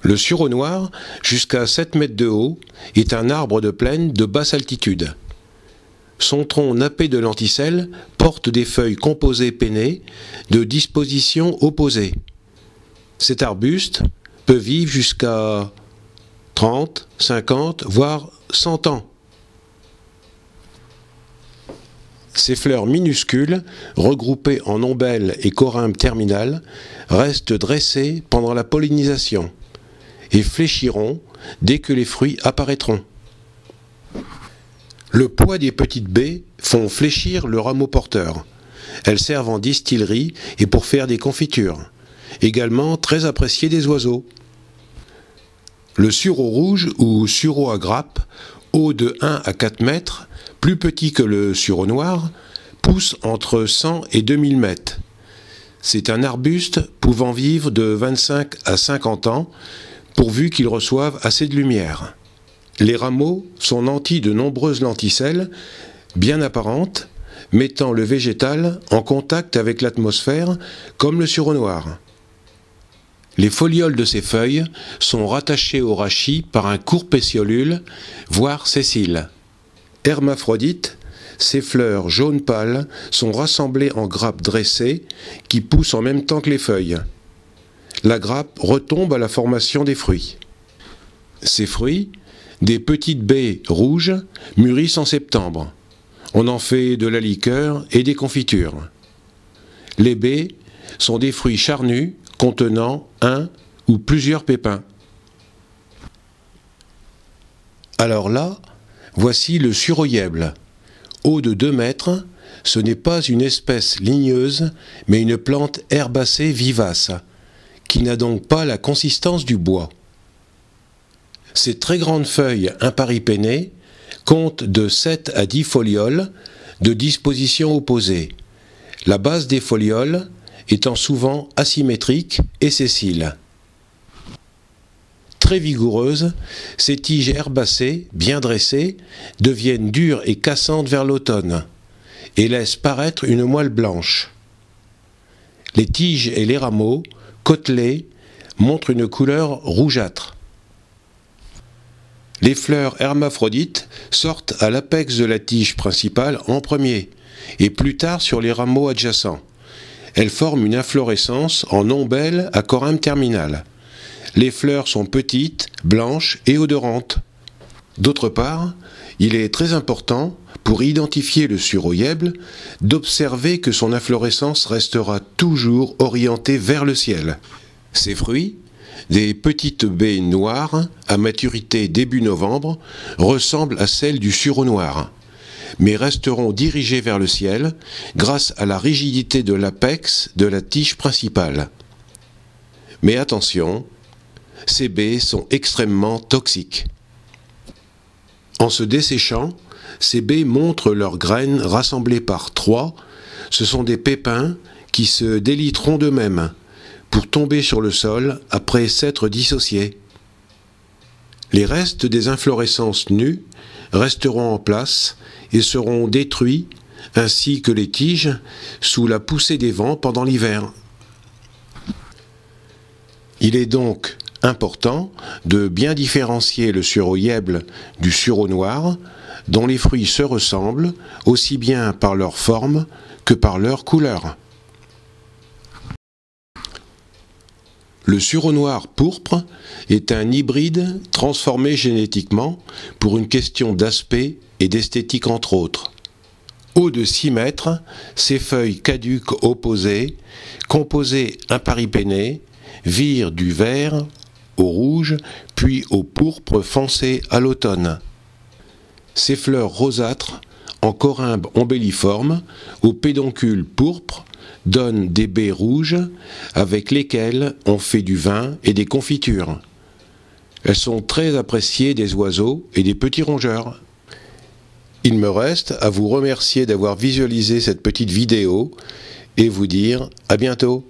Le sureau noir, jusqu'à 7 mètres de haut, est un arbre de plaine de basse altitude. Son tronc nappé de lenticelles porte des feuilles composées pennées de disposition opposée. Cet arbuste peut vivre jusqu'à 30, 50, voire 100 ans. Ces fleurs minuscules, regroupées en ombelles et corymbes terminales, restent dressées pendant la pollinisation et fléchiront dès que les fruits apparaîtront. Le poids des petites baies font fléchir le rameau porteur. Elles servent en distillerie et pour faire des confitures, également très appréciées des oiseaux. Le sureau rouge ou sureau à grappe, haut de 1 à 4 mètres, plus petit que le sureau noir, pousse entre 100 et 2000 mètres. C'est un arbuste pouvant vivre de 25 à 50 ans, pourvu qu'il reçoive assez de lumière. Les rameaux sont nantis de nombreuses lenticelles, bien apparentes, mettant le végétal en contact avec l'atmosphère, comme le sureau noir. Les folioles de ces feuilles sont rattachées au rachis par un court pétiolule, voire sessile. Hermaphrodites, ces fleurs jaune pâle sont rassemblées en grappes dressées qui poussent en même temps que les feuilles. La grappe retombe à la formation des fruits. Ces fruits, des petites baies rouges, mûrissent en septembre. On en fait de la liqueur et des confitures. Les baies sont des fruits charnus contenant un ou plusieurs pépins. Alors là, voici le sureau-yèble. Haut de 2 mètres, ce n'est pas une espèce ligneuse, mais une plante herbacée vivace, qui n'a donc pas la consistance du bois. Ces très grandes feuilles imparipennées comptent de 7 à 10 folioles de disposition opposée, la base des folioles étant souvent asymétrique et sessile. Très vigoureuses, ces tiges herbacées, bien dressées, deviennent dures et cassantes vers l'automne et laissent paraître une moelle blanche. Les tiges et les rameaux, côtelés, montrent une couleur rougeâtre. Les fleurs hermaphrodites sortent à l'apex de la tige principale en premier et plus tard sur les rameaux adjacents. Elles forment une inflorescence en ombelle à corymbe terminale. Les fleurs sont petites, blanches et odorantes. D'autre part, il est très important, pour identifier le sureau-yèble, d'observer que son inflorescence restera toujours orientée vers le ciel. Ses fruits, des petites baies noires, à maturité début novembre, ressemblent à celles du sureau noir, mais resteront dirigés vers le ciel grâce à la rigidité de l'apex de la tige principale. Mais attention, ces baies sont extrêmement toxiques. En se desséchant, ces baies montrent leurs graines rassemblées par 3. Ce sont des pépins qui se déliteront d'eux-mêmes pour tomber sur le sol après s'être dissociés. Les restes des inflorescences nues resteront en place et seront détruits, ainsi que les tiges, sous la poussée des vents pendant l'hiver. Il est donc important de bien différencier le sureau-yèble du sureau noir, dont les fruits se ressemblent aussi bien par leur forme que par leur couleur. Le sureau noir pourpre est un hybride transformé génétiquement pour une question d'aspect et d'esthétique entre autres. Haut de 6 mètres, ses feuilles caduques opposées, composées imparipennées, virent du vert au rouge, puis au pourpre foncé à l'automne. Ces fleurs rosâtres, en corymbe ombelliforme, au pédoncule pourpre, donnent des baies rouges avec lesquelles on fait du vin et des confitures. Elles sont très appréciées des oiseaux et des petits rongeurs. Il me reste à vous remercier d'avoir visualisé cette petite vidéo et vous dire à bientôt.